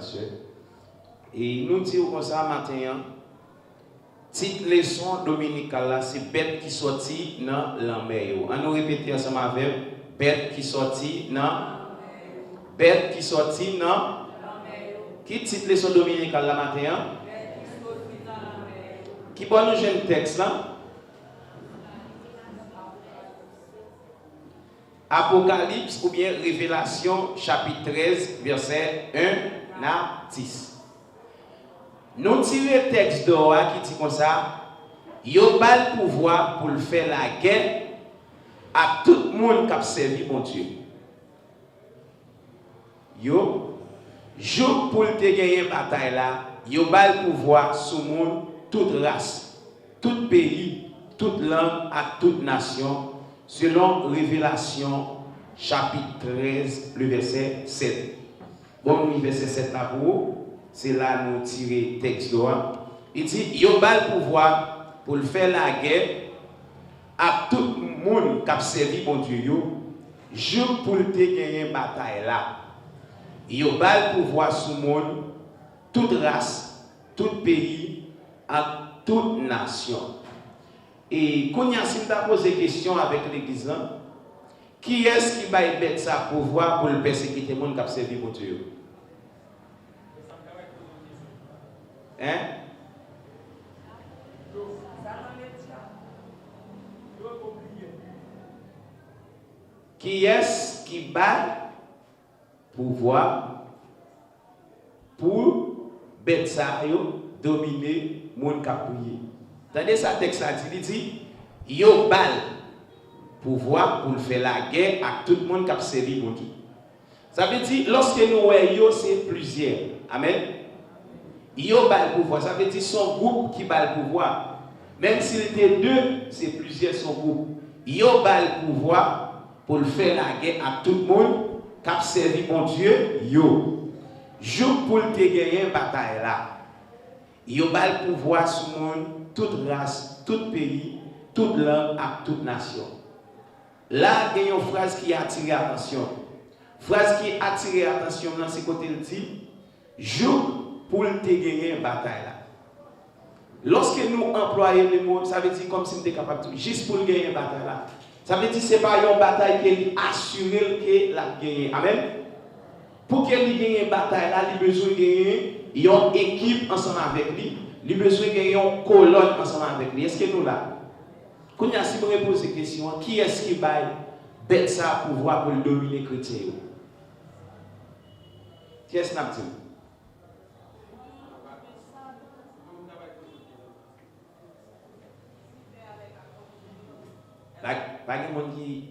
et sœurs. Et nous disons comme ça matin, petite leçon dominicale là, c'est bête qui sortit dans la mer. On nous répéter ensemble avec bête qui sortit dans bête qui sortit dans la mer. Qui petite leçon dominicale là matin? Qui peut nous jouer un texte là? Apocalypse ou bien Révélation chapitre 13 verset 1 à 10. Nous tirons le texte d'or qui dit comme ça, yo bal pouvoir pour faire la guerre à tout le monde qui a servi mon Dieu. Yo, jour pour te gagner bataille là, yo bal pouvoir sur monde, toute race, tout pays, toute langue, à toute nation, selon Révélation chapitre 13, le verset 7. Bon, le verset 7 là pour c'est là nous tirer texte là. Il dit yo bal pouvoir pour faire la guerre à tout le monde qui a servi mon Dieu yo, jour pour te gagner bataille là. Yo bal pouvoir sur monde, toute race, tout pays, à toute nation. Et quand on a posé question avec l'église, qui est-ce qui va mettre ça pouvoir pour le persécuter les gens qui ont servi mon Dieu? Hein? Qui est-ce qui va pouvoir pour mettre ça dominer les gens qui ont prié? Attendez, ça texte là dit yo bal pouvoir pour faire la guerre à tout le monde qui a servi mon Dieu. Ça veut dire lorsque nous voyons c'est plusieurs. Amen. Yo bal pouvoir, ça veut dire son groupe qui bal pouvoir. Même s'il était deux, c'est plusieurs son groupe. Yo bal pouvoir pour faire la guerre à tout le monde qui a servi mon Dieu. Yo. Jour pour te gagner une bataille là. Yo bal pouvoir sur le monde, toute race, tout pays, toute langue, à toute nation. Là, il y a une phrase qui a attiré l'attention. Phrase qui a attiré l'attention dans ce côté, il dit jour pour te gagner une bataille là. Lorsque nous employons le mot, ça veut dire comme si nous étions capables de juste pour gagner une bataille là. Ça veut dire que ce n'est pas une bataille qui est assurée que la gagne. Amen. Pour qu'elle gagne une bataille là, il a besoin de gagner une équipe ensemble avec lui. Il a besoin de gagner une colonne ensemble avec lui. Est-ce que nous là? Quand on a si vous posez cette question, qui est-ce qui va mettre ça pour pouvoir pour dominer les chrétiens? Qui est-ce qui n'a pas dit? Pas de monde qui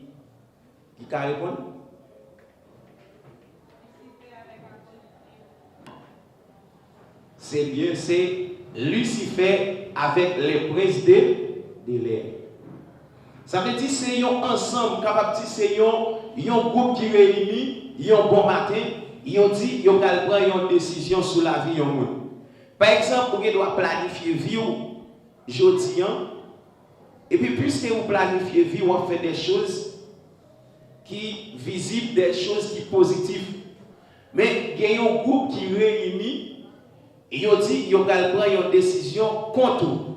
peut répondre? C'est bien, c'est Lucifer avec les princes de l'air. Ça veut dire que c'est un ensemble, capable de dire c'est un groupe qui réunit, un bon matin, ils ont dit qu'ils vont prendre une décision sur la vie du monde. Par exemple, vous devez planifier vie aujourd'hui. Et puis, puisque vous planifiez vie, vous faites des choses qui visibles, des choses qui positives. Mais il y a un groupe qui réunit, et ils ont dit qu'ils vont prendre une décision contre vous.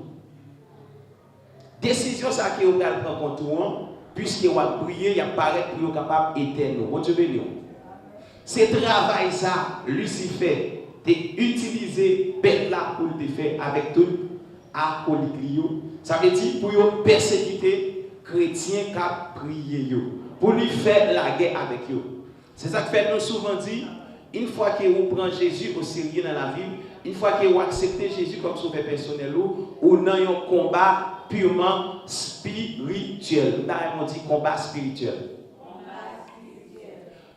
Décision ça qu'ils vont prendre contre vous, puisque vous avez prié, vous apparaît pour être capable d'éteindre. Bon Dieu béni. C'est travail ça, Lucifer, d'utiliser bête là pour le faire avec tout acolyte. Ça veut dire pour persécuter chrétiens qui ont prié, pour lui faire la guerre avec eux. C'est ça que fait nous souvent dire, une fois que vous prenez Jésus au sérieux dans la vie, une fois que vous acceptez Jésus comme sauveur personnel, ou dans un combat purement spirituel. Nous dit combat spirituel.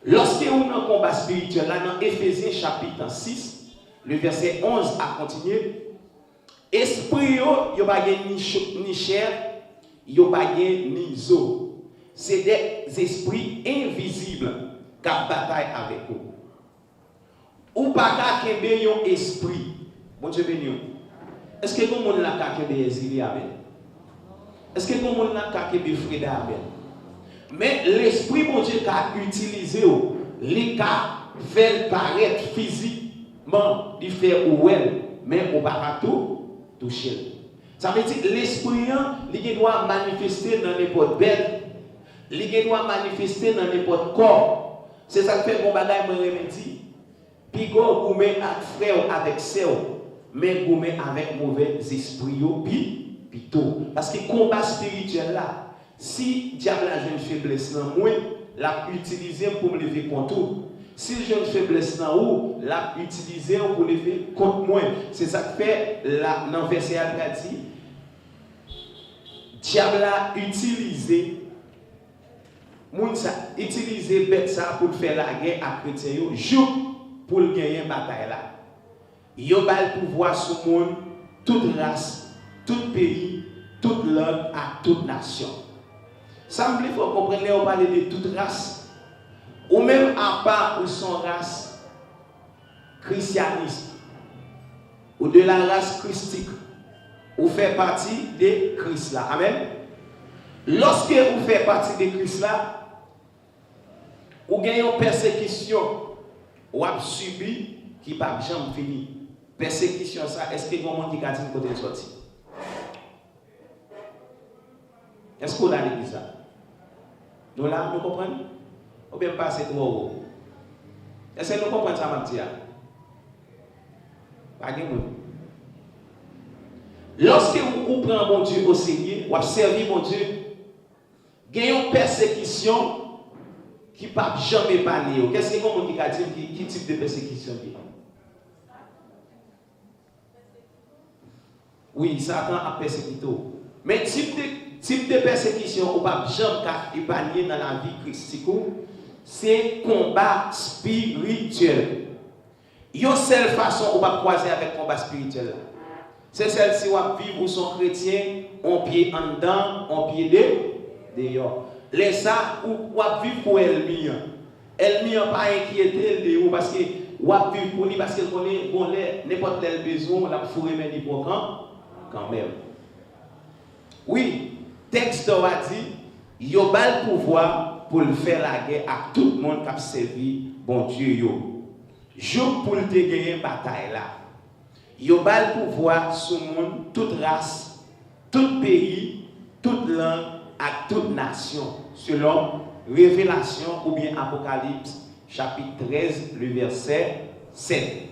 Lorsque vous avez un combat spirituel, là dans Éphésiens chapitre 6, le verset 11 a continué. Esprit yo pas ni chair, yo pas ni zo. C'est des esprits invisibles qui bataillent avec vous. Ou pas qu'à kembe yon esprit. Bon Dieu béni. Est-ce que tout le monde là qu'à kembe Ezili Abel? Est-ce que tout le monde là qu'à kembe Freda Abel? Mais l'esprit bon Dieu qu'a utilisé, les cas fait paraître physique bon, il fait ou elle, mais on pas tout toucher. Ça veut dire que l'esprit, il doit manifester dans n'importe bête, il doit manifester dans n'importe corps. C'est ça que fait mon bagage me remédie. Puis go goumé avec frère avec sœur, mais goumé avec mauvais esprit puis tout. Parce que combat spirituel là, si diable a une faiblesse dans moi, l'a utiliser pour me lever contre tout. Si j'ai une faiblesse dans où, l'a utiliser pour lever contre moi. C'est ça que fait là dans verset a dit diable a utilisé bête ça pour faire la guerre à chrétien yo pour gagner bataille là. Yo ba le pouvoir sur monde, toute race, tout pays, toute langue, à toute nation. Ça me faut comprendre, on parle de toute race. Ou même à part ou son race christianisme, ou de la race christique, ou fait partie de Christ là. Amen. Lorsque vous faites partie de Christ là, vous gagnez une persécution, ou avez subi qui ne va jamais finir. Persécution ça, est-ce que vous avez dit côté de sortie? Est-ce qu'on a dit ça? Nous là, nous comprenons? Ou bien passer trop haut? Est-ce que nous comprenons ça, ma tia? Pas de monde. Lorsque vous prenez mon Dieu au Seigneur, vous observez mon Dieu, il y a une persécution qui ne peut jamais parler. Qu'est-ce que vous avez dit? Quel type de persécution? Oui, Satan a persécuté. Mais type de persécution qu'on ne peut jamais épargner dans la vie christique, c'est combat spirituel. Il y a une seule façon qu'on va croiser avec le combat spirituel. C'est celle-ci où on vit où son chrétien, on pied en dedans, on pied dehors. Les ça, où on vit pour elle-même. Elle n'a pas inquiété parce que on vit pour lui parce qu'elle connaît n'importe quel besoin, on a fourré mes programmes quand même. Oui, texte a dit, il y a le pouvoir pour faire la guerre à tout le monde qui a servi bon Dieu. Jour pour te gagner une bataille là. Il y a le pouvoir sur le monde, toute race, tout pays, toute langue, à toute nation, selon Révélation ou bien Apocalypse, chapitre 13, le verset 7.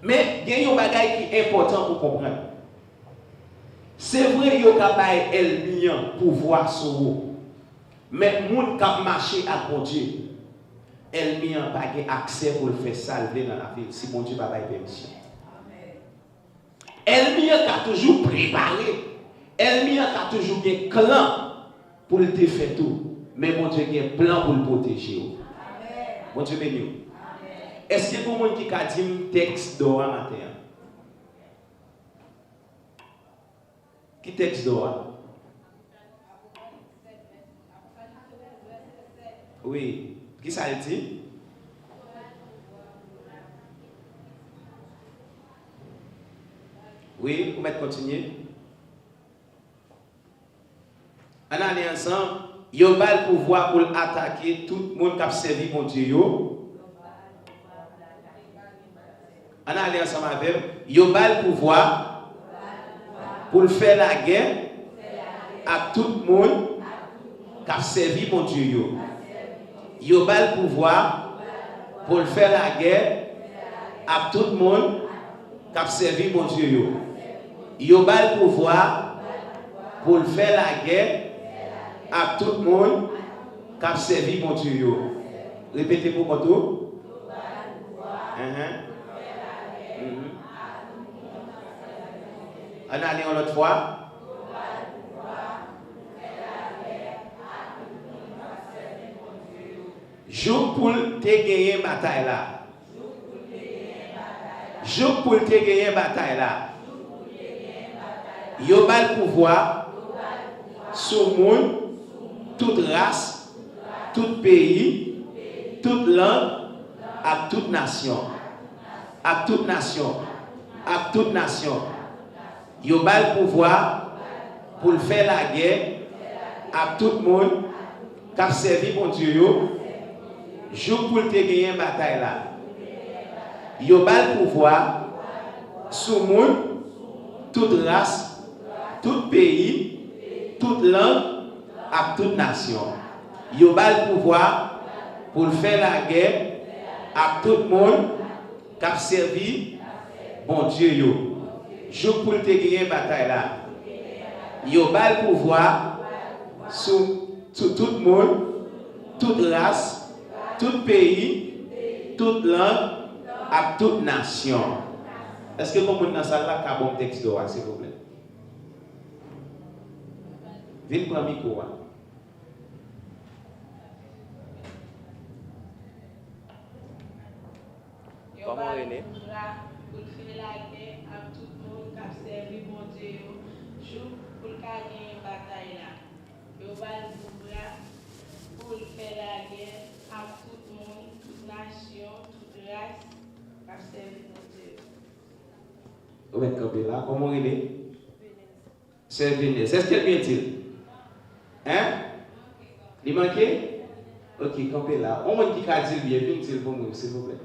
Mais il y a un bagage qui est important pour comprendre. C'est vrai qu'il y a un pouvoir sur vous. Mais les gens qui marchent à bon Dieu, ils n'ont pas accès pour le faire salver dans la vie si bon Dieu n'a pas permission. Elle a toujours préparé. Elle a toujours un clan pour le faire tout. Mais mon Dieu a un plan pour le protéger. Mon Dieu béni. Est-ce que vous avez dit un texte d'or matin? Qui texte d'or? Oui. Qui ça dit? Oui, vous mettez continuer. On allait ensemble. Il y a le pouvoir pour attaquer tout le monde qui a servi mon Dieu. On allait ensemble avec. Il y a le pouvoir pour faire la guerre à tout le monde qui a servi mon Dieu. Il y a le pouvoir pour faire la guerre à tout le monde qui a servi mon Dieu. Il y a le pouvoir pour faire la guerre à tout le monde qui a servi mon Dieu. Répétez pour moi tout. On allait une autre fois. Jour pour te gagner bataille là. Jour pour te gagner bataille là. Yo ba le pouvoir sur le monde, toute race, tout pays, toute langue, à toute nation. À toute nation. À toute nation. Yo ba le pouvoir pour faire la guerre à tout le monde qui a servi mon Dieu. Jour pour te gagner bataille là. Yo bal pouvoir sous monde, toute race, tout pays, toute langue, à toute nation. Yo bal pouvoir pour faire la guerre à tout le monde qui a servi bon Dieu yo. Je pour te gagner bataille là. Yo bal pouvoir sur tout le monde, toute race, tout pays, toute langue, à toute nation. Est-ce que vous avez dans salle là un bon texte d'or, s'il vous plaît? Venez prendre le micro. Comment René? Pour faire la guerre à tout le monde qui a servi mon Dieu, jour pour gagner une bataille là. Yo va pour faire la guerre à tout le monde, toute nation, toute race qui a servi mon Dieu. Vous êtes campé là, comment il est? C'est Vénès. Est-ce qu'elle vient dit? Hein? Il manquait? Ok, campé là. On va dire qu'il a dit bien, venez pour moi, s'il vous plaît.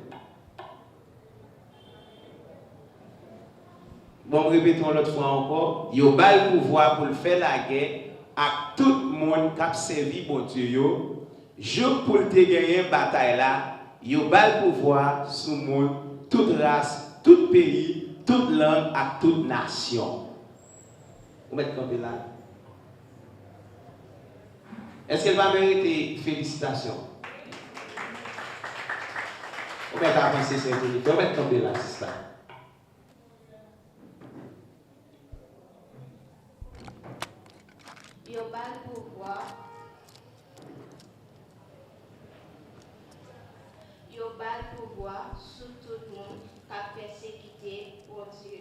Bon, répétons l'autre fois encore. Yo bal pouvoir pour faire la guerre à tout le monde qui a servi mon Dieu. Je pour te gagner une bataille là. Yo bal pouvoir sur le monde, toute race, tout pays, toute langue, à toute nation. Vous mettez campé là. Est-ce qu'elle va mériter félicitations? Vous mettez à penser cette unité. Vous mettez campé là, c'est ça. Yo bal pouvoir. Yo bal pouvoir sur tout le monde qui a persécuté pour Dieu.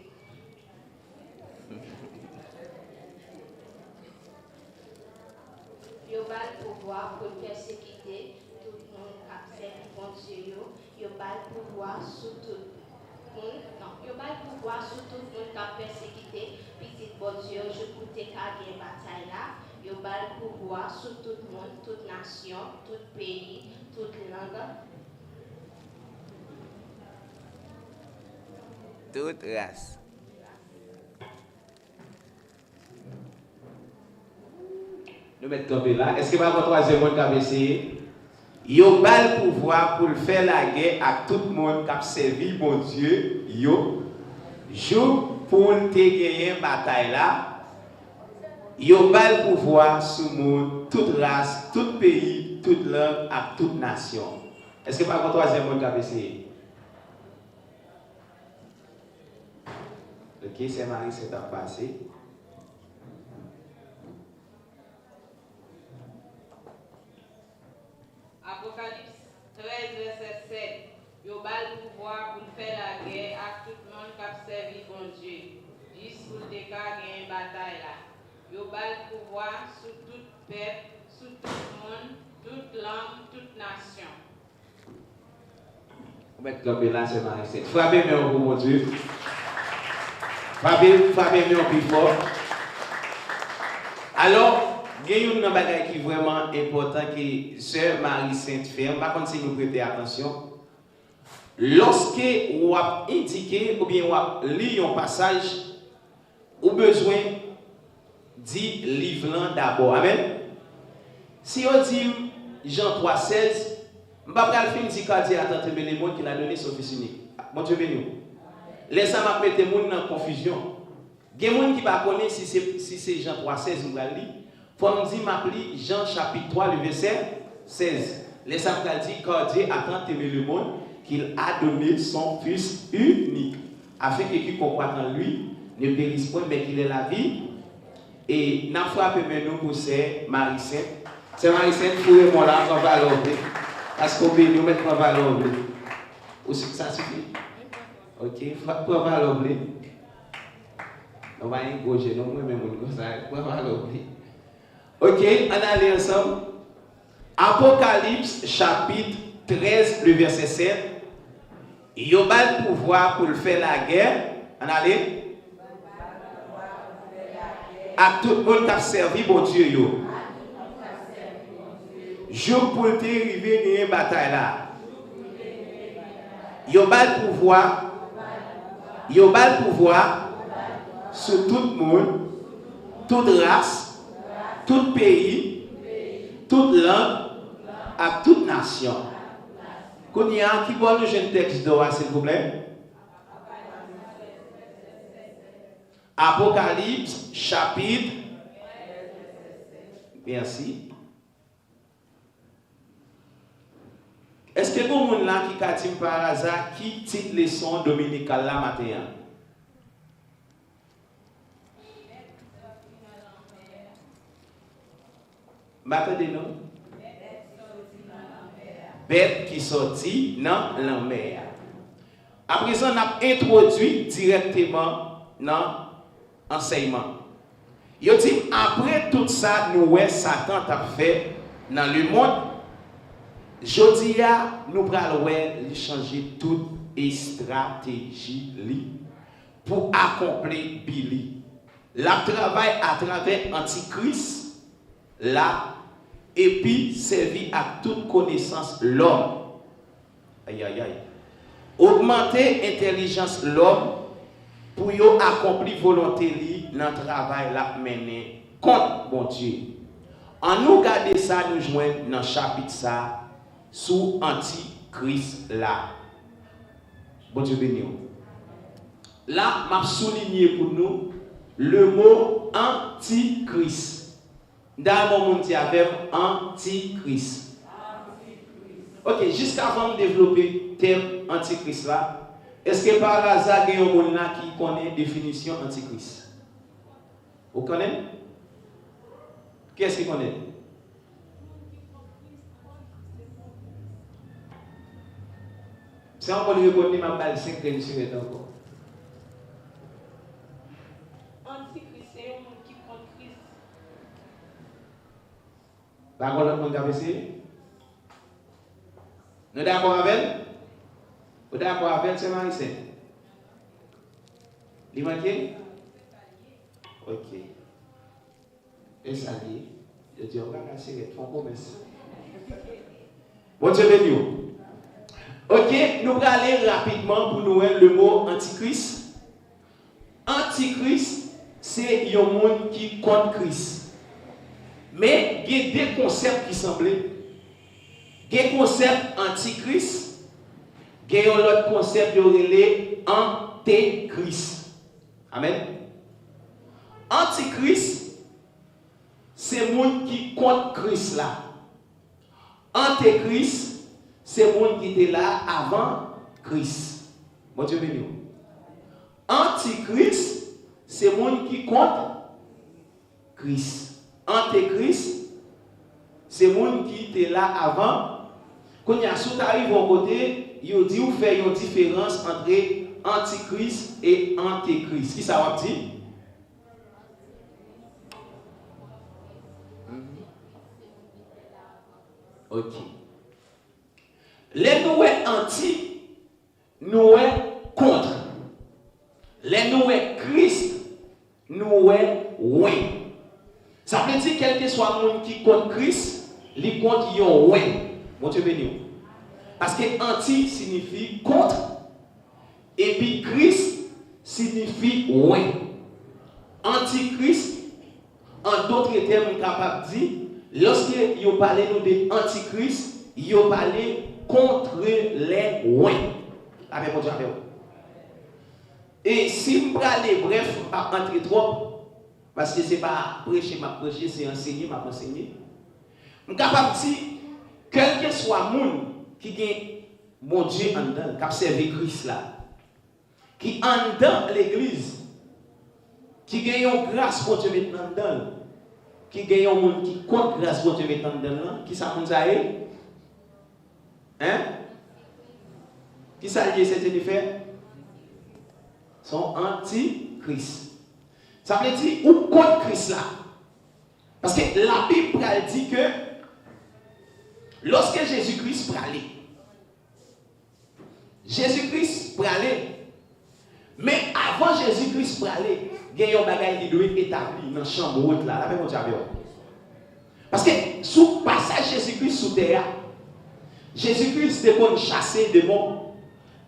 Yo bal pouvoir pour persécuter tout le monde qui a servi pour Dieu. Yo bal pouvoir sur tout le monde. Non, yo bal pouvoir sur tout le monde qui a persécuté petit bon Dieu. Je peux te gagner bataille là. Yo bal pouvoir sur tout le monde, toute nation, tout pays, toute langue. Toute race. Nous mettons campé là. Est-ce que pas votre troisième monde qui a essayé? Yo bal pouvoir pour faire la guerre à tout le monde qui a servi mon Dieu. Yo. Jour pour te gagner une bataille là. Yo bal pouvoir sur le monde, toute race, tout pays, toute langue, à toute nation. Est-ce que pas votre troisième monde qui a essayé? Ok, c'est Marie, c'est à passer. Apocalypse 13, verset 7. Yo bal pouvoir pour faire la guerre à tout le monde qui a servi bon Dieu. Juste pour te gagner une bataille là. Yo bal pouvoir sur tout peuple, sur tout le monde, toute langue, toute nation. Vous mettez campé là, c'est Marie, c'est. Frappez bien pour mon Dieu. Frappez bien plus fort. Alors, il y a une bagaille qui est vraiment important que Sœur Marie-Sainte fait. Par contre, si nous prêtez attention, lorsque vous avez indiqué ou bien vous avez lu un passage, vous avez besoin de livre d'abord. Amen. Si on dit Jean 3,16, je ne vais pas finir de dire à tante les mots qu'il a donné son fils unique. Mon Dieu béni. Laissez moi mettre les gens dans confusion. Il y a des gens qui ne connaissent pas si c'est Jean 3,16 ou pas lire. Faut nous dire m'appeler Jean chapitre 3 le verset 16. Laissez moi dire car Dieu a tant aimé le monde qu'il a donné son fils unique afin que qui croit en lui ne périsse point mais qu'il ait la vie. Et n'a frappé maintenant pour c'est Marie-Sainte. C'est Marie-Sainte pour moi là on va l'ouvrir parce qu'on peut nous mettre en valeur. Ou ça suffit. OK, pour va l'ouvrir. On va y gaucher non moi même comme ça pour va l'ouvrir. OK, on allait ensemble. Apocalypse chapitre 13 le verset 7. Yo bal pouvoir pour faire la guerre. On allait à tout le monde qui a servi bon Dieu yo. Je pour te arriver dans une bataille là. Yo bal pouvoir. Yo bal pouvoir sur tout le monde, toute race, tout pays, toute langue, à toute nation. Kounia, qui voit le jeune texte d'Oa, s'il vous plaît? Apocalypse, chapitre. Merci. Est-ce que vous avez là qui a dit par hasard qui titre leçon dominicale là matin? M'attendez non? Bête qui sortit dans la mer. À présent, on a introduit directement dans l'enseignement. Il dit, après tout ça, nous, Satan a fait dans le monde. Jodi a, nous allons changer toute stratégie pour accomplir Billy. La travail à travers Antichrist, là, et puis servir à toute connaissance l'homme. Aïe aïe aïe. Augmenter l'intelligence l'homme pour y accomplir volonté dans le travail là mené contre bon Dieu. En nous garder ça, nous joignons dans le chapitre ça sous Antichrist là. Bon Dieu béni. Là, m'a souligné pour nous le mot Antichrist. Dans mon monde avec Antichrist. Ok, jusqu'avant de développer le terme Antichrist là, est-ce que par hasard il y a un monde là qui connaît la définition Antichrist? Vous connaissez? Qui est-ce qui connaît? C'est un peu le reconnu ma balle 5 sur le encore. Antichrist, c'est un monde qui prend Christ. D'accord, le monde a essayé? Nous sommes d'accord avec elle? Vous êtes d'accord avec elle, c'est Marie-Saint? Il manque? Ok. Et ça dit, je dis, on va casser les fonds commerce. Bon Dieu béni. Ok, nous allons aller rapidement pour nous voir le mot Antichrist. Antichrist, c'est un monde qui contre Christ. Mais il y a des concepts qui semblaient. Il y a un concept Antichrist, il y a un autre concept qui est Antéchrist. Amen. Antichrist, c'est le monde qui contre Christ là. Antéchrist, c'est le monde qui était là avant Christ. Bon Dieu béni. Antichrist, c'est le monde qui contre Christ. Antéchrist, c'est le monde qui était là avant. Quand il y a tout arrive au côté, il dit ou fait une différence entre Antichrist et Antéchrist. Qui ça va dire? Ok. Les nous anti, nous contre. Les nous Christ, nous oui. Ça veut dire quel que soit le monde qui contre Christ, il contre yon oui. Bon Dieu béni. Parce que anti signifie contre et puis Christ signifie oui. Antichrist, en d'autres termes, capable de dire, lorsque vous parlez de Antichrist, vous parlez contre les oui. Avec mon Dieu. Et si vous parlez bref, pas entrer trop, parce que ce n'est pas prêcher, c'est enseigner, enseigner. Je suis capable de dire, quel que soit le monde qui est mon Dieu en dedans, qui a servi Christ là, qui est en dedans l'église, qui a une grâce pour Dieu maintenant dedans, qui a un monde qui compte grâce pour Dieu maintenant dedans, qui ça nous a hein? Qui ça dit c'est de faire? Sont anti-Christ. Ça veut dire ou contre Christ là. Parce que la Bible dit que lorsque Jésus-Christ pralait, Jésus-Christ pralait, mais avant Jésus-Christ pralait, il y a un bagage qui doit être établi dans la chambre haute là. Parce que sous passage Jésus-Christ sous terre, Jésus-Christ était pour chasser des démons.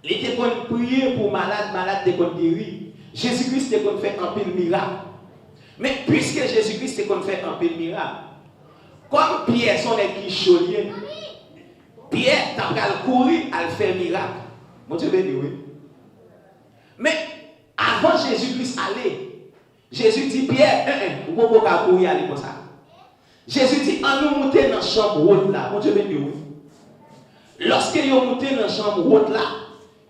Il était qu'on prier pour malade, malade était qu'on guéri. Jésus-Christ était qu'on fait un pile miracle. Mais puisque Jésus-Christ était qu'on fait un pile miracle, comme Pierre son qui chaudier, Pierre t'a courir à faire miracle. Mon Dieu béni, oui. Mais avant Jésus-Christ aller, Jésus dit Pierre, vous ne pouvez pas courir aller comme ça. Jésus dit, on nous monter dans la chambre haute là. Mon Dieu béni, oui. Lorsque vous montez dans la chambre haute là,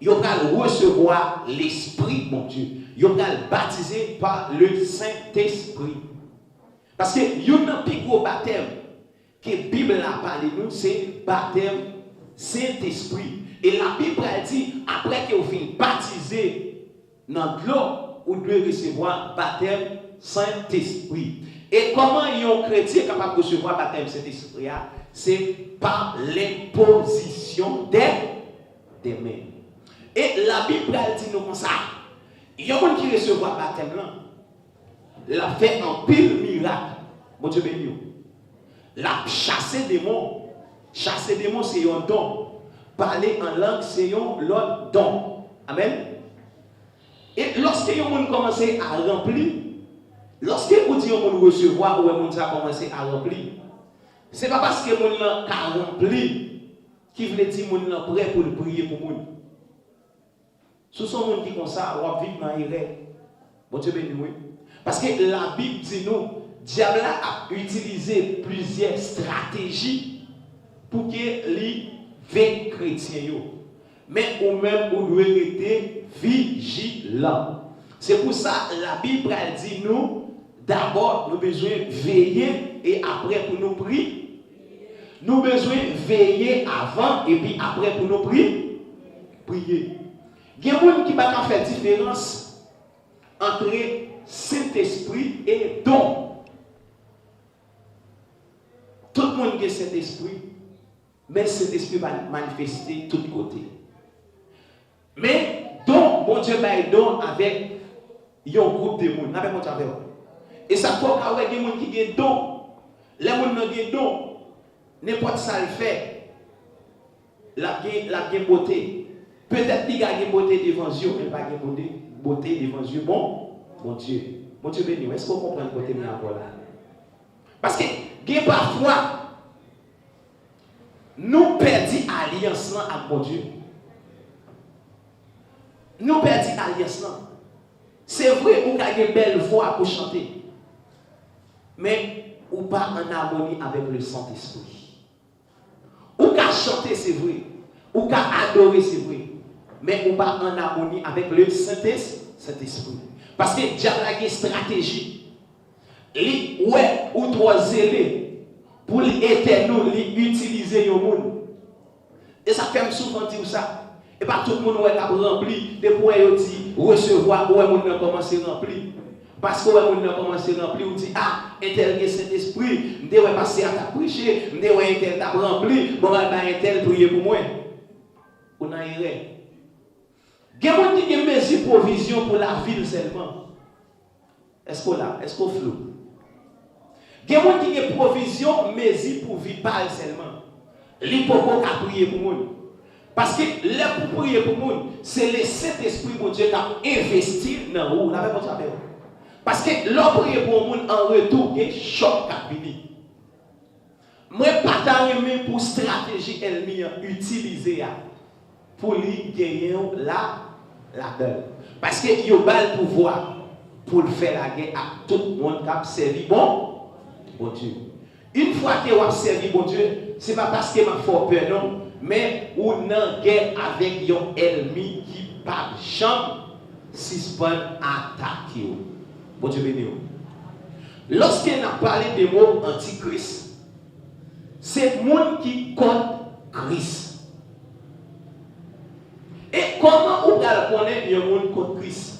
vous allez recevoir l'Esprit, mon Dieu. Vous allez baptiser par le Saint-Esprit. Parce que il y a un plus gros baptême que la Bible a parlé de nous, c'est baptême Saint-Esprit. Et la Bible a dit, après que vous finissez baptiser dans l'eau, vous devez recevoir baptême Saint-Esprit. Et comment un chrétien est capable de recevoir baptême Saint-Esprit? C'est par l'imposition des mains. Et la Bible a dit nous comme ça. Il y a un qui recevra le baptême là. La fait un pile miracle. Mon Dieu béni. La chasser des démons. Chasser des démons, c'est un don. Parler en langue, c'est un autre don. Amen. Et lorsque les gens commencent à remplir, lorsque vous dites que vous recevoir, ou les gens commencent à remplir, ce n'est pas parce que les gens ont rempli qui veut dire que les gens sont prêts pour prier pour les gens. Ce sont les gens qui font ça, on vit dans l'erreur. Bon Dieu béni, oui. Parce que la Bible dit nous, diable a utilisé plusieurs stratégies pour que les vrais chrétiens. Mais ou même on doit être vigilant. C'est pour ça que la Bible dit nous, d'abord nous besoin veiller et après pour nous prier. Nous besoin veiller avant et puis après pour nous prier. Il y a des gens qui ne peuvent pas faire différence entre Saint-Esprit et don. Tout le monde a Saint-Esprit, mais Saint-Esprit va manifester de tous côtés. Mais don, mon Dieu va don avec un groupe de monde. Et ça fait qu'il y a des gens qui ont don. Les gens qui ont don, n'importe ça le fait, la beauté. Peut-être qu'il y a une beauté devant Dieu, mais pas une beauté devant Dieu. Bon Dieu. Mon Dieu béni. Est-ce qu'on comprend le côté de là? Parce que parfois, nous perdons alliance avec mon Dieu. Nous perdons alliance. C'est vrai, on a une belle voix pour chanter. Mais ou pas en harmonie avec le Saint-Esprit. Ou qu'à chanter, c'est vrai. Ou qu'à adorer, c'est vrai. Mais on pas en harmonie avec le Saint-Esprit. Parce que diable a une stratégie. Ouais, ou trois zélés pour l'éternel, utiliser le monde. Et ça fait souvent dire ça. Et pas tout le monde est rempli. Des points ils dit recevoir, ouais, mon a commencé à remplir. Parce que ouais, mon a commencé à remplir, on dit ah, un tel est Saint-Esprit, on doit passer à ta prêcher, on doit un tel t'a rempli, bon, un tel prier pour moi. On a erreur. Il y a des gens qui ont mesure provision pour la ville seulement. Est-ce qu'on l'a? Est-ce qu'on flou? Il y a des gens qui ont provision mesure pour vivre seulement. Il faut qu'on prier pour moi. Parce que là pour prier pour moi, c'est le Saint-Esprit de Dieu qui a investi dans vous. Parce que là prier pour moi en retour, il y a un choc qui vient. Moi, pas de pour stratégie ennemie utiliser pour lui gagner la guerre. Parce qu'il y a le pouvoir pour faire la guerre à tout le monde qui a servi bon Dieu. Une fois que vous avez servi bon Dieu, ce n'est pas parce que m'a fait peur non, mais vous avez une guerre avec un ennemi qui pas jamais suspend attaquer. Bon Dieu béni. Lorsqu'on a parlé des mots antichrist, c'est le monde qui contre Christ. Et comment on va connaître le monde contre Christ?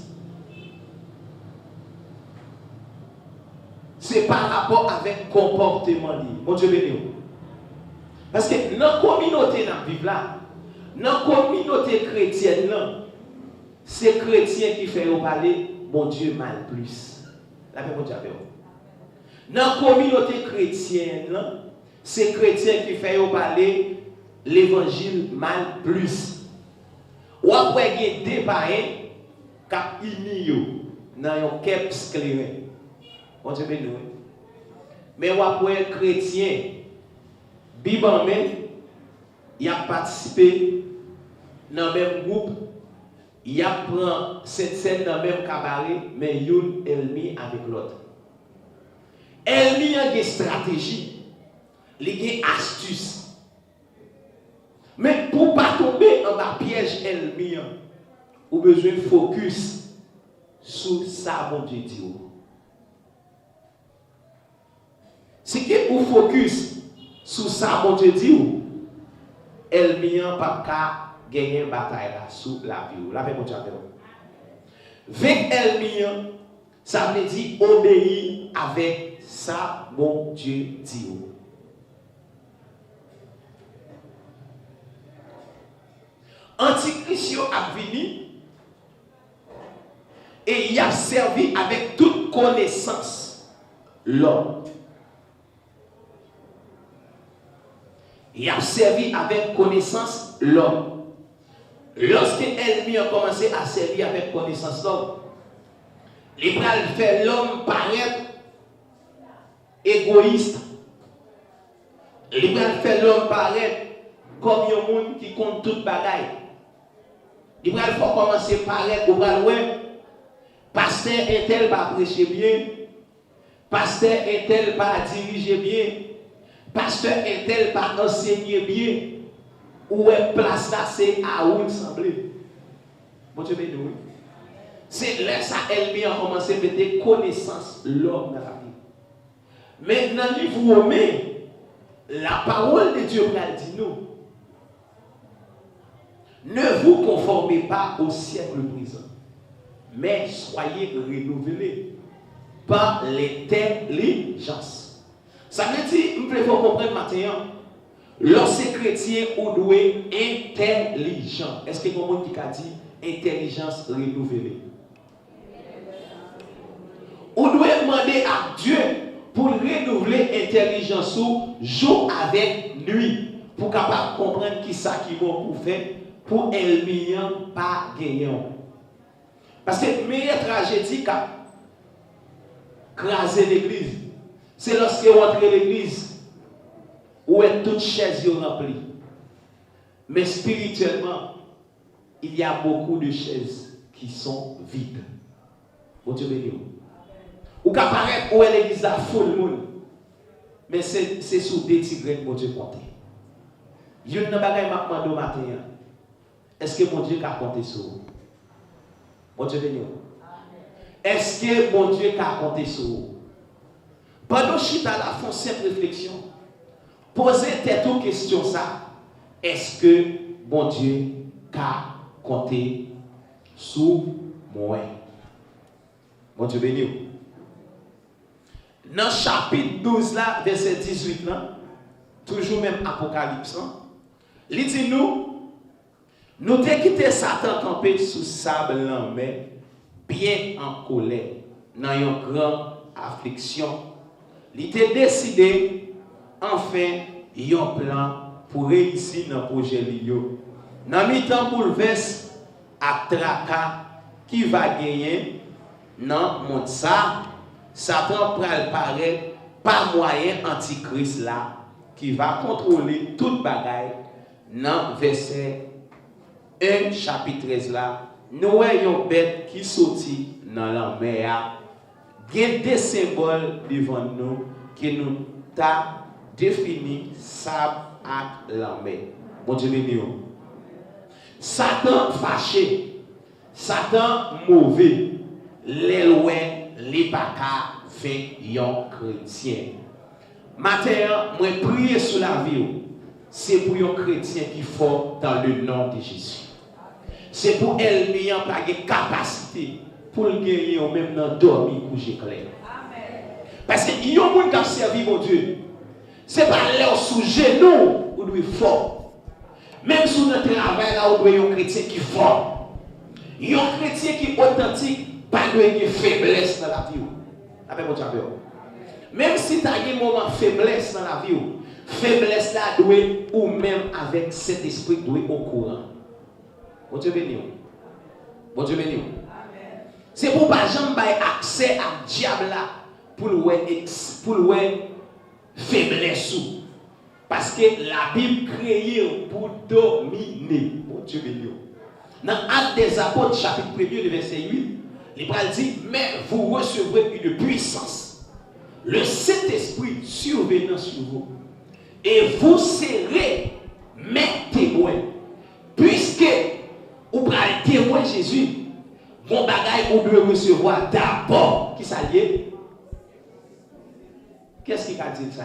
C'est par rapport avec le comportement. Mon Dieu béni. Parce que dans la communauté dans vivre là, dans la communauté chrétienne, c'est chrétien qui fait parler mon Dieu mal plus. La même chose. Dans la communauté chrétienne, c'est chrétien qui fait parler l'évangile mal plus. Ou après il y a des païens qui unis dans un cap scléré. On te bénit. Mais après chrétien Bible même il a participé dans le même groupe, il a pris cette scène dans le même cabaret, mais une ennemi avec l'autre. Ennemi a des stratégies, il a des astuces. Mais pour ne pas tomber en bas piège ennemi, vous avez besoin de focus sur ça, mon Dieu dit. Si vous focus sur ça, mon Dieu dit, ennemi n'a pas gagner une bataille là sous la vie. La paix, mon Dieu. Avec ennemi, ça veut dire obéir avec ça, mon Dieu dit. Antichrist a venu et il a servi avec toute connaissance l'homme. Il a servi avec connaissance l'homme. Lorsque l'ennemi a commencé à servir avec connaissance l'homme, il a fait l'homme paraître égoïste. Il a fait l'homme paraître comme un monde qui compte toute bagaille. Il va commencer à paraître au bras ouais, pasteur un tel va prêcher bien, pasteur un tel va diriger bien, pasteur un tel va enseigner bien. Où est place là, c'est à où il semblait. Bon Dieu béni. C'est là ça, elle a commencé à mettre connaissance l'homme dans la vie. Mais dans le livre romain, la parole de Dieu dit nous. Ne vous conformez pas au siècle présent, mais soyez renouvelés par l'intelligence. Ça veut dire, il faut comprendre maintenant, lorsque chrétien, on doit être intelligent. Est-ce que quelqu'un qui a dit intelligence renouvelée? On doit demander à Dieu pour renouveler l'intelligence jour avec nuit, pour capable comprendre qui ça qui va pour faire. Pour ennemi pas gagnant. Parce que la meilleure tragédie qui a crasé l'église, c'est lorsque vous entrez l'église, où est toute chaise remplie. Mais spirituellement, il y a beaucoup de chaises qui sont vides. Bon Dieu béni. Ou qu'à paraître où est l'église à full monde. Mais c'est sous des tigres que Dieu compte. Je ne sais pas si matin. Est-ce que mon Dieu a compté sur vous? Mon Dieu béni. Est-ce que mon Dieu a compté sur vous? Pendant que la font cette réflexion, posez-vous toute question ça. Est-ce que mon Dieu a compté sur moi? Mon Dieu béni. Dans le chapitre 12, là, verset 18, là, toujours même Apocalypse, il dit nous avons quitté Satan campé sous sable mais bien en colère, dans une grande affliction. Il était décidé, enfin, un plan pour réussir dans le projet Lio. Dans le temps bouleverse à tracas qui va gagner dans le monde ça, Satan pral paraître par moyen antichrist là qui va contrôler toute bagaille dans verset 1 chapitre 13 là. Nous voyons bête qui sortit dans la mer. Il y a des symboles devant nous qui nous t'a défini sable à la mer. Bon Dieu béni. Satan fâché, Satan mauvais, les loin, les baka fait yon chrétien. Matin, moi prier sur la vie, c'est pour un chrétien qui est fort dans le nom de Jésus. C'est pour elle qui n'a pas de capacité pour gagner ou même dans dormir coucher clair. Parce qu'il y a des gens qui ont servi mon Dieu. Ce n'est pas leur sous genou où nous sommes forts. Même sur notre travail, là, où nous sommes un chrétien qui est fort. Il y a un chrétien qui est authentique, pas de faiblesse dans la vie. Même si tu as un moment de faiblesse dans la vie, faiblesse là doit ou même avec cet esprit doit au courant. Bon Dieu béni. Bon Dieu béni. C'est pour pas jamais avoir accès à diable là pour le faiblesse. Parce que la Bible créée pour dominer. Bon Dieu béni. Dans Actes des Apôtres, chapitre 1er, le verset 8, il dit, mais vous recevrez une puissance. Le Saint-Esprit survenant sur vous. Et vous serez mes témoins. Puisque vous prenez témoin Jésus, mon bagage, vous devez recevoir d'abord. Qui s'allie? Qu'est-ce qui a dit ça?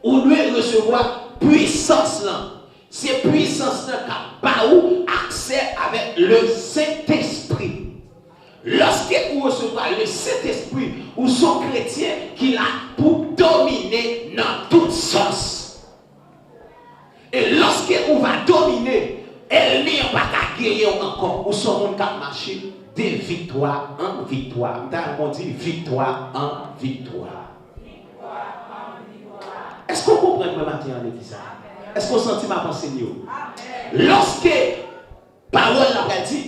Vous devez recevoir puissance là. C'est puissance là qui a pas accès avec le Saint-Esprit. Lorsque vous recevez le Saint-Esprit, ou son chrétien qui l'a pour dominer dans toute sens. Et lorsque vous va dominer, elle n'y a pas qu'à gagner encore. Ou son monde qui a marché de victoire en victoire. On dit victoire en victoire. Est-ce qu'on comprend le matin en l'église? Est-ce qu'on sentit ma pensée? Lorsque parole l'a dit,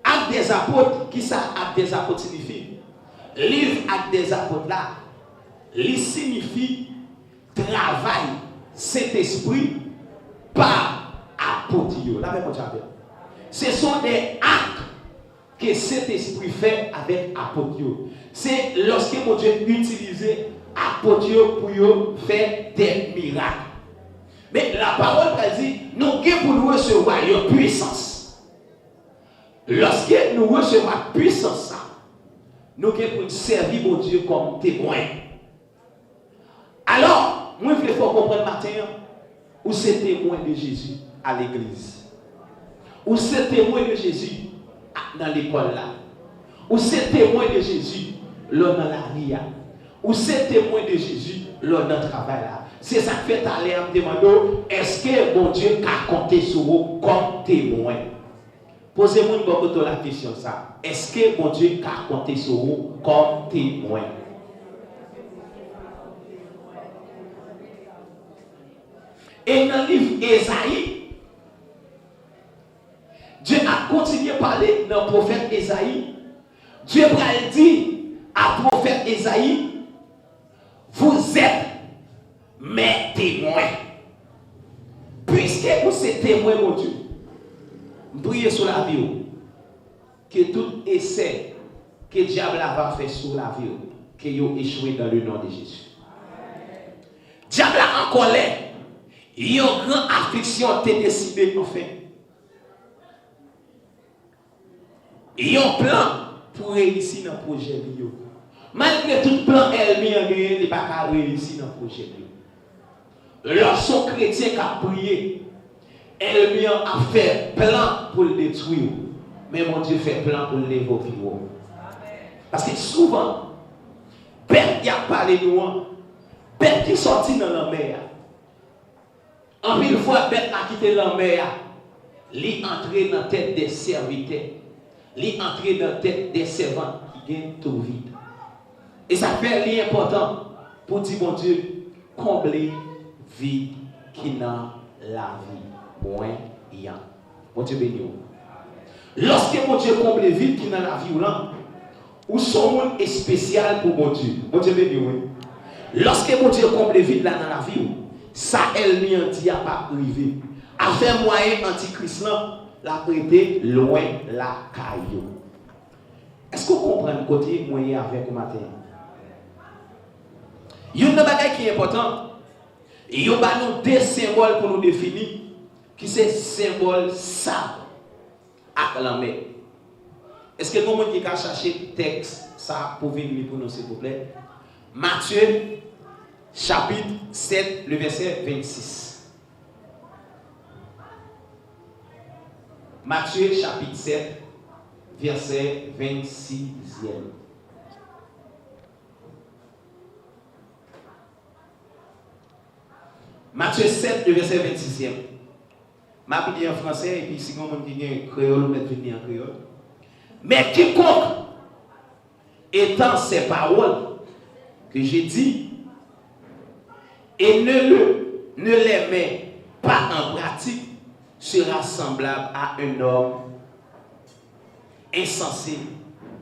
Actes des apôtres, qui ça Actes des apôtres signifie? Livre Actes des apôtres là, il signifie travail Saint-Esprit par apôtres. Ce sont des actes que Saint-Esprit fait avec apôtres. C'est lorsque mon Dieu utilise apôtres pour faire des miracles. Mais la parole a dit, nous devons recevoir une puissance. Lorsque nous recevons la puissance, nous devons servir mon Dieu comme témoin. Alors, moi, il faut comprendre matin, où c'est témoin de Jésus à l'église. Où c'est témoin de Jésus dans l'école là. Où c'est témoin de Jésus là dans la ria. Où c'est témoin de Jésus là dans le travail là. C'est ça que fait aller à me demander, est-ce que mon Dieu a compté sur vous comme témoin? Posez-moi beaucoup la question ça. Est-ce que mon Dieu a compté sur vous comme témoin? Et dans le livre Ésaïe, Dieu a continué à parler dans le prophète Ésaïe. Dieu a dit à prophète Ésaïe, vous êtes mes témoins. Puisque vous êtes témoins, mon Dieu, priez sur la vie, que tout essai que le diable va faire sur la vie, que vous échouez dans le nom de Jésus. Diable en colère, il y a une grande affliction t'es décidé en fait. Il y a un plan pour réussir dans le projet. Malgré tout plan, il n'est pas réussir dans le projet. Lorsqu'un chrétien qui a prié, elle a fait plan pour le détruire. Mais mon Dieu fait plan pour l'évoquer. Parce que souvent, Père qui a parlé de nous, Père qui est sorti dans la mer. En une fois, Père a quitté la mer, il est entré dans la tête des serviteurs. Il est entré dans la tête des servants qui gagnent tout vide. Et ça fait l'important pour dire, mon Dieu, combler vide qui n'a la vie. Moins y a. Mon Dieu béni. Lorsque mon Dieu comble vide qui n'a la vie, ou son monde est spécial pour mon Dieu. Mon Dieu béni. Lorsque mon Dieu comble vide là dans la vie, ça elle n'y a dit à pas arriver. Affaire moyen antichrist là, la prêter loin la caillou. Est-ce que vous comprenez le côté moyen avec le matin? Il y a une chose qui est importante. Il y a deux symboles pour nous définir. Qui c'est symbole ça à la mer. Est-ce que nous qui a cherché texte ça pour venir pour nous s'il vous plaît? Matthieu chapitre 7 le verset 26. Matthieu chapitre 7 verset 26e. Matthieu 7 le verset 26e. Ma dit en français et puis si on dit en créole, on va venir en créole. Mais quiconque étant ces paroles que j'ai dit et ne les met pas en pratique, sera semblable à un homme insensé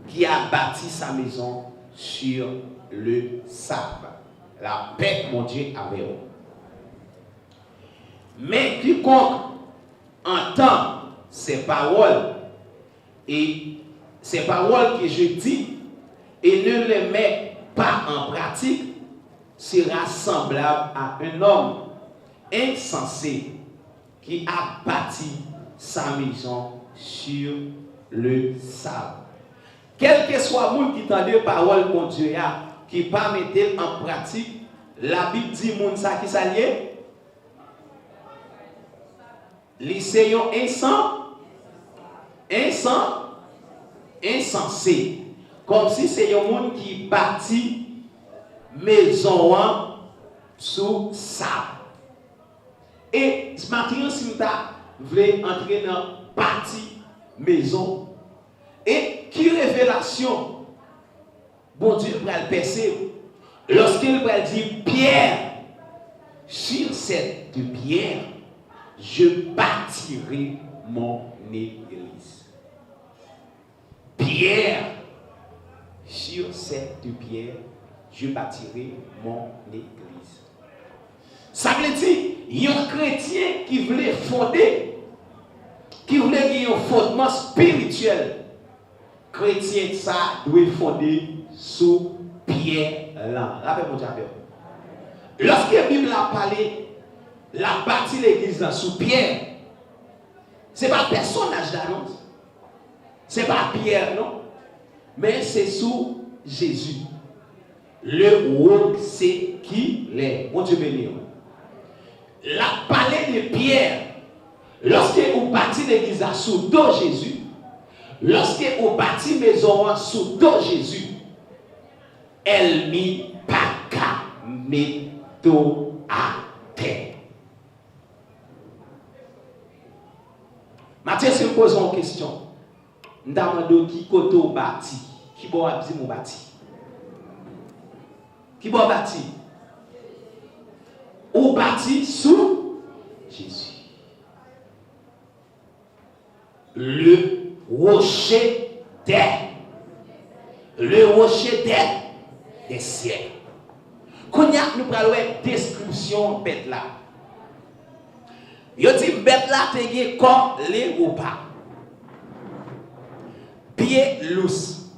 qui a bâti sa maison sur le sable. La paix, mon Dieu, avec eux. Mais quiconque entend ces paroles et ces paroles que je dis et ne les met pas en pratique sera semblable à un homme insensé qui a bâti sa maison sur le sable. Quel que soit le monde qui entend des paroles pour Dieu, qui pas mettre en pratique, la Bible dit monde ça qui s'allie. Lycéon insensé. Comme si c'est un monde qui bâtit maison sous sable. Et ce matin, si vous voulez entrer dans bâti maison, et qui révélation, bon Dieu va le percer. Lorsqu'il va dire pierre, sur cette pierre, je bâtirai mon église. Pierre, sur cette pierre, je bâtirai mon église. Ça veut dire, il y a un chrétien qui voulait fonder, qui voulait qu'il y ait un fondement spirituel. Chrétien, ça doit fonder sous pierre là. Rappelez-moi, lorsque la Bible a parlé, la bâti l'église sous pierre, ce n'est pas personnage d'annonce, ce n'est pas Pierre, non, mais c'est sous Jésus. Le rôle, c'est qui l'est. Mon Dieu béni. La parlé de Pierre, lorsque vous bâti l'église sous dos Jésus, lorsque vous bâti maison sous dos Jésus, elle mit pas qu'à mettre à terre. Mathieu, si vous posez une question, nous demandons qui côté bâti, qui bon dit mon bâti, qui bon bâti, ou bâti sous Jésus. Le rocher d'air, le rocher d'air des siècles. Quand nous parlons de description bête là. Yo dit bête là te gen corps les ou pas. Pied lousse,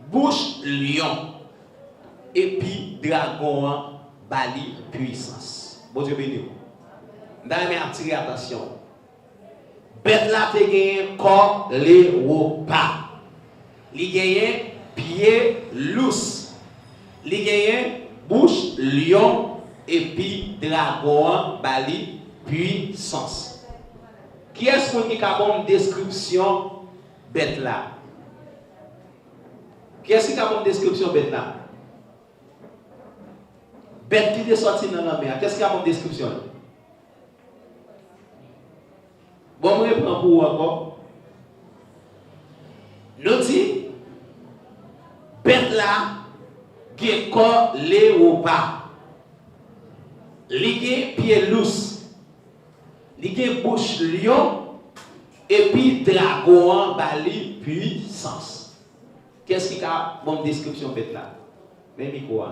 bouche lion et puis dragon bali puissance. Bon Dieu béni. Dans mes attirer attention. Bête là te gen corps les ou pas. Li gen pied lousse. Li gen bouche lion et puis dragon bali puissance. Qui est-ce qui a une description bête là? Qui est-ce qui a une description bête là? Bête qui est sortie dans la mer. Qu'est-ce qui a une description? Bon, je reprends pour vous encore. Nous dit, bête là, qui est corps les ou pas. Li pied lousse. Li bouche lion et puis dragon bali puissance. Qu'est-ce qui a bonne description bête là? Même micro.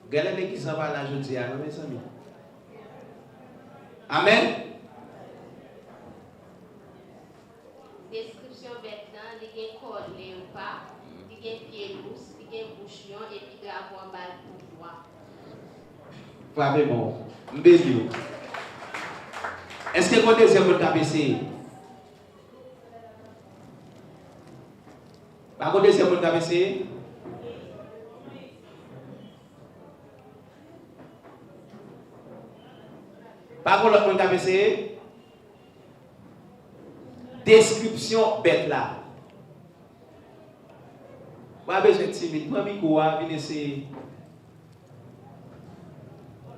Regardez qui s'en va là aujourd'hui, mes amis. Amen. Description bête là, il y a un corps léopard, il y a un pied lousse, il y a un bouchon et puis dragon balle pouvoir. Frère bon, m'bézio. Est-ce que vous désirez vous taper? Pas vous désirez vous taper? Pas vous l'autre taper? Description bête là. Pas besoin de timide. Prends micro, venez essayer